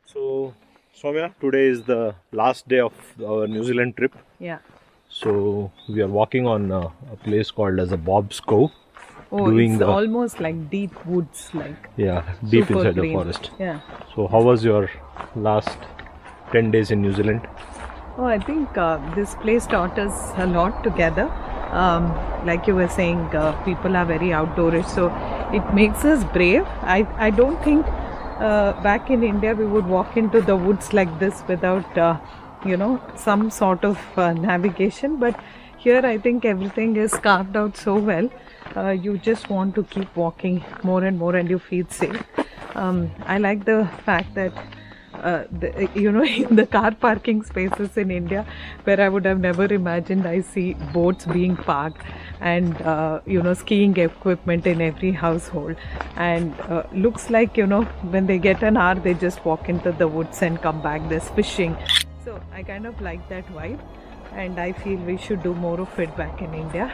So, Soumya, today is the last day of our New Zealand trip. Yeah. So, we are walking on a place called as a Bob's Cove. Oh, doing it's the almost like deep woods, like yeah deep super inside the green. forest. Yeah. So, how was your last 10 days in New Zealand? Oh, I think this place taught us a lot together. Like you were saying, people are very outdoorish, so it makes us brave. I don't think back in India we would walk into the woods like this without some sort of navigation. But here I think everything is carved out so well. You just want to keep walking more and more, and you feel safe. I like the fact that in the car parking spaces in India, where I would have never imagined, I see boats being parked and skiing equipment in every household, and looks like when they get an hour they just walk into the woods and come back. There's fishing, so I kind of like that vibe, and I feel we should do more of it back in India.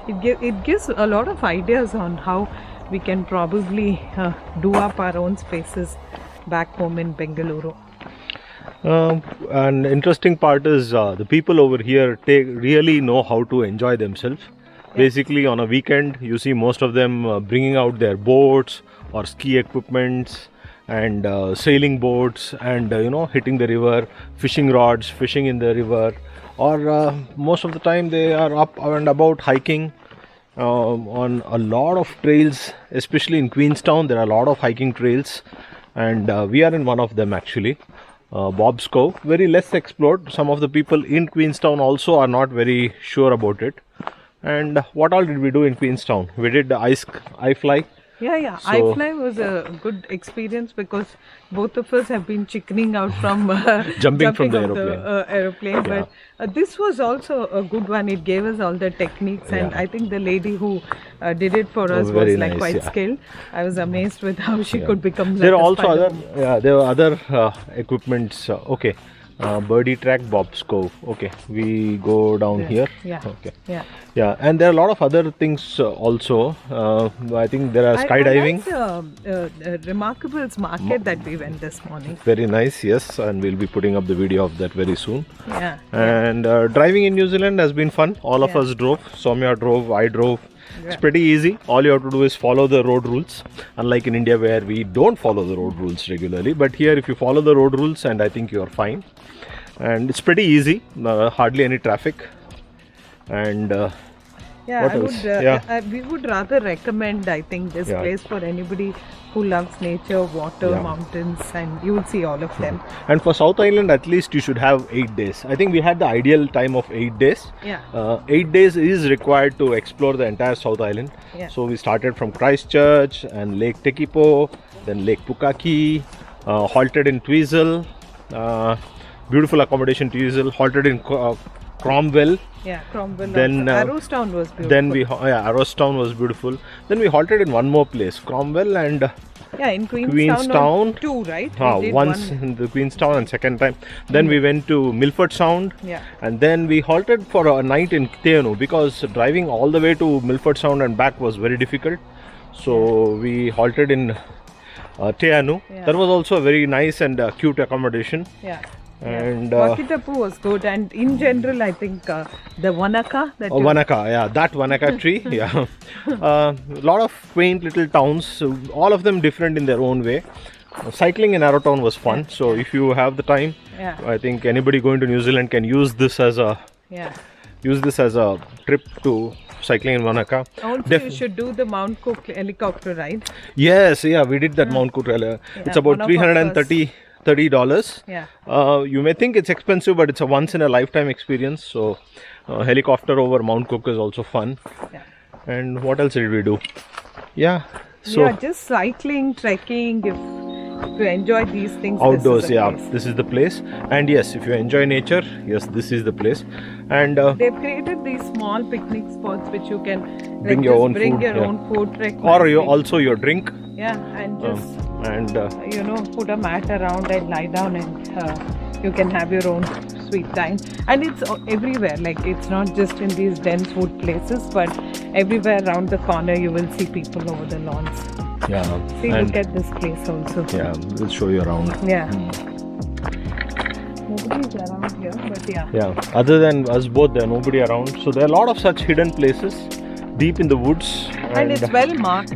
It gives a lot of ideas on how we can probably do up our own spaces back home in Bangalore. An interesting part is the people over here really know how to enjoy themselves. Basically, on a weekend, you see most of them bringing out their boats or ski equipments and sailing boats and hitting the river, fishing rods, fishing in the river, or most of the time they are up and about hiking on a lot of trails, especially in Queenstown. There are a lot of hiking trails, and we are in one of them actually. Bob's Cove, very less explored. Some of the people in Queenstown also are not very sure about it. And what all did we do in Queenstown? We did the ice fly. Yeah. So- iFly was a good experience because both of us have been chickening out from Jumping from the off aeroplane. aeroplane. But this was also a good one. It gave us all the techniques, and Yeah. I think the lady who did it for us very was like nice, quite yeah. skilled. I was amazed with how she could become. There are like a also Spider-Man. there were other equipments. Okay, birdie track, Bob's Cove. Okay, we go down here. Yeah. Okay. Yeah. And there are a lot of other things also. I think there are skydiving. I liked Remarkable's market that we went this morning. Very nice, yes, and we'll be putting up the video of that very soon. Yeah. And driving in New Zealand has been fun. All of Yeah. us drove. Soumya drove, I drove. Yeah. It's pretty easy. All you have to do is follow the road rules. Unlike in India where we don't follow the road rules regularly. But here if you follow the road rules, and I think you are fine. And it's pretty easy. Hardly any traffic. And Yeah, what I else? would. We would rather recommend, I think, this Yeah. place for anybody who loves nature, water, Yeah. mountains, and you will see all of them. And for South Island, at least you should have 8 days. I think we had the ideal time of 8 days. Yeah. 8 days is required to explore the entire South Island. Yeah. So we started from Christchurch and Lake Tekipo, then Lake Pukaki, halted in Twizel, beautiful accommodation Twizel, halted in Cromwell. Yeah, Cromwell. Then, also. Arrowstown was beautiful. Then Arrowstown was beautiful. Then we halted in one more place, Cromwell and yeah, in Queenstown. Queenstown. Two, right? We did once one. in the Queenstown and second time. Then we went to Milford Sound. Yeah. And then we halted for a night in Teanu because driving all the way to Milford Sound and back was very difficult. So we halted in Teanu. Yeah. That was also a very nice and cute accommodation. Yeah. And Wakitapu was good, and in general, I think the Wanaka that you- Wanaka, yeah, that Wanaka tree, yeah. Lot of quaint little towns, so all of them different in their own way. Cycling in Arrowtown was fun, so if you have the time, Yeah. I think anybody going to New Zealand can use this as a Yeah. trip to cycling in Wanaka. Also, you should do the Mount Cook helicopter ride. Yes, yeah, we did that Mount Cook. It's about one of our $330. Yeah. You may think it's expensive, but it's a once in a lifetime experience. So, helicopter over Mount Cook is also fun. Yeah. And what else did we do? Yeah, so yeah, just cycling, trekking. If you enjoy these things, outdoors, this is the yeah, place. this is the place. And yes, if you enjoy nature, yes, this is the place. And They've created these small picnic spots which you can Bring your own bring food, your yeah. own food, trek or nicely. also your drink. Yeah, and just And put a mat around and lie down, and you can have your own sweet time. And it's everywhere. Like it's not just in these dense wood places, but everywhere around the corner you will see people over the lawns. Yeah. See, And look at this place also. yeah, we'll show you around. Yeah. Nobody's around here, but yeah. Yeah. Other than us both, there are nobody around. So there are a lot of such hidden places deep in the woods. And it's well marked.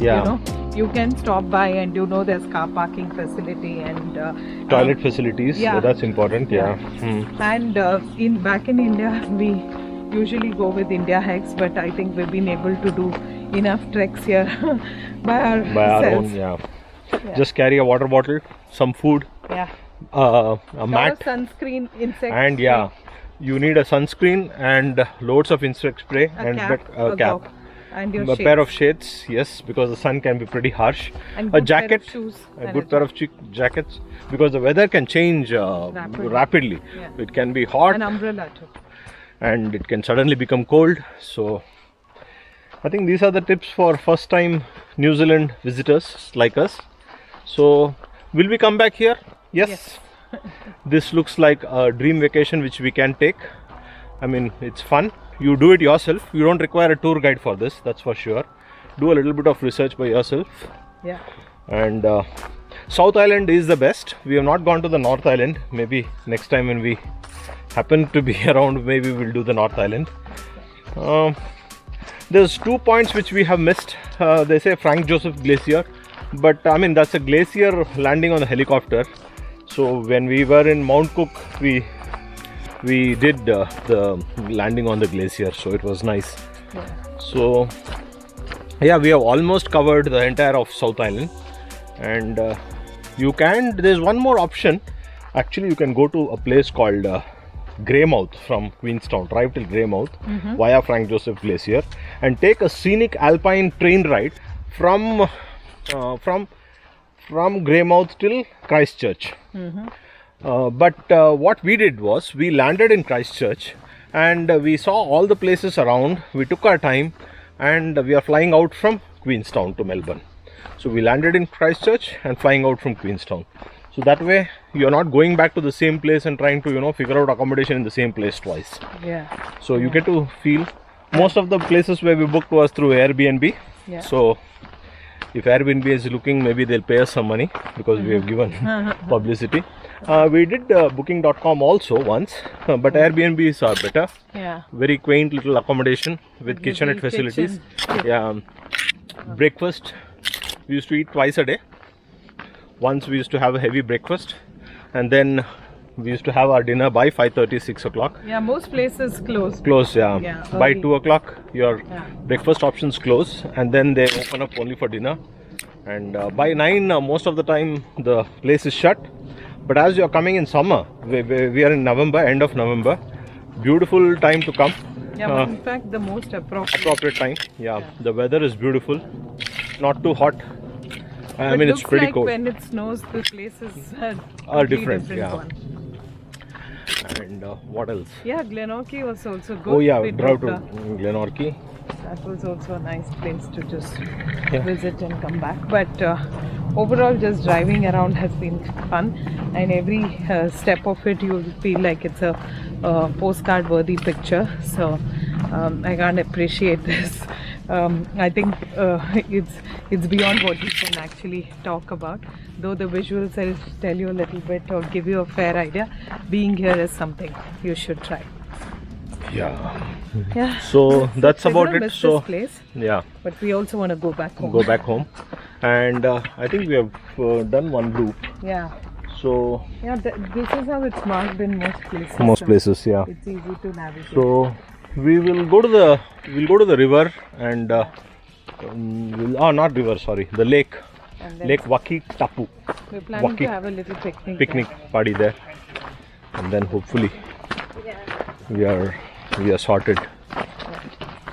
Yeah. You know, you can stop by and you know there's car parking facility and toilet facilities. yeah. That's important. Yeah. And back in India, we usually go with India hikes, but I think we've been able to do enough treks here by ourselves. By our own. Yeah. Just carry a water bottle, some food. Yeah. A mat, sunscreen, insect and spray, you need a sunscreen and loads of insect spray a and cap, a cap, and your a pair of shades. Yes, because the sun can be pretty harsh. and A good pair jacket, of shoes, a and good pair of jackets, because the weather can change rapidly. Yeah. It can be hot an umbrella too. and it can suddenly become cold. So I think these are the tips for first time New Zealand visitors like us. So will we come back here? Yes. This looks like a dream vacation which we can take. I mean, it's fun. You do it yourself. You don't require a tour guide for this, that's for sure. Do a little bit of research by yourself. Yeah. And South Island is the best. We have not gone to the North Island. Maybe next time when we happen to be around, maybe we'll do the North Island. There's 2 points which we have missed. They say Frank Joseph Glacier, but I mean that's a glacier landing on a helicopter. So when we were in Mount Cook, we did the landing on the glacier, so it was nice. Yeah. So yeah, we have almost covered the entire of South Island, and there's one more option. Actually, you can go to a place called Greymouth from Queenstown, drive till Greymouth via Frank Joseph Glacier, and take a scenic alpine train ride from Greymouth till Christchurch. But what we did was we landed in Christchurch and we saw all the places around. We took our time and we are flying out from Queenstown to Melbourne. So we landed in Christchurch and flying out from Queenstown. So that way you're not going back to the same place and trying to figure out accommodation in the same place twice. Yeah. So you get to feel. Most of the places where we booked was through Airbnb. Yeah. So if Airbnb is looking, maybe they'll pay us some money because we have given publicity. We did booking.com also once, but Airbnbs are better. Yeah. Very quaint little accommodation with kitchenette Little facilities. kitchen. Yeah. Breakfast, we used to eat twice a day. Once we used to have a heavy breakfast, and then we used to have our dinner by 5:30, 6 o'clock. Yeah, most places close. Close, yeah. Yeah, By early. 2 o'clock, your Yeah. breakfast options close, and then they open up only for dinner. And by 9, most of the time, the place is shut. But as you are coming in summer, we are in November, end of November, beautiful time to come. Yeah, in fact, the most Appropriate time. Yeah, the weather is beautiful, not too hot. I But mean, it's looks pretty like cold. when it snows, the places are Are totally different, yeah. one. And what else? Yeah, Glenorchy was also good. Oh yeah, We drive drove to Glenorchy. That was also a nice place to just Yeah. visit and come back. But overall, just driving around has been fun, and every step of it you will feel like it's a postcard-worthy picture. So I can't appreciate this. I think it's beyond what you can actually talk about. Though the visuals will tell you a little bit or give you a fair idea, being here is something you should try. Yeah. Yeah. So that's We're about gonna it. miss So this place, yeah, but we also want to go back home. go back home, and I think we have done one loop. Yeah. So Yeah, this is how it's marked in most places. most so places, yeah. It's easy to navigate. So we will go to the river and not river, sorry, the lake, and then Lake Wakitapu. we're planning Waki. to have a little picnic. Picnic party there, and then hopefully we are sorted.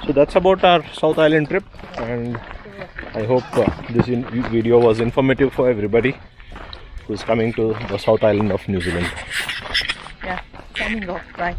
So that's about our South Island trip, and I hope this video was informative for everybody who's coming to the South Island of New Zealand. Yeah, signing off. Bye.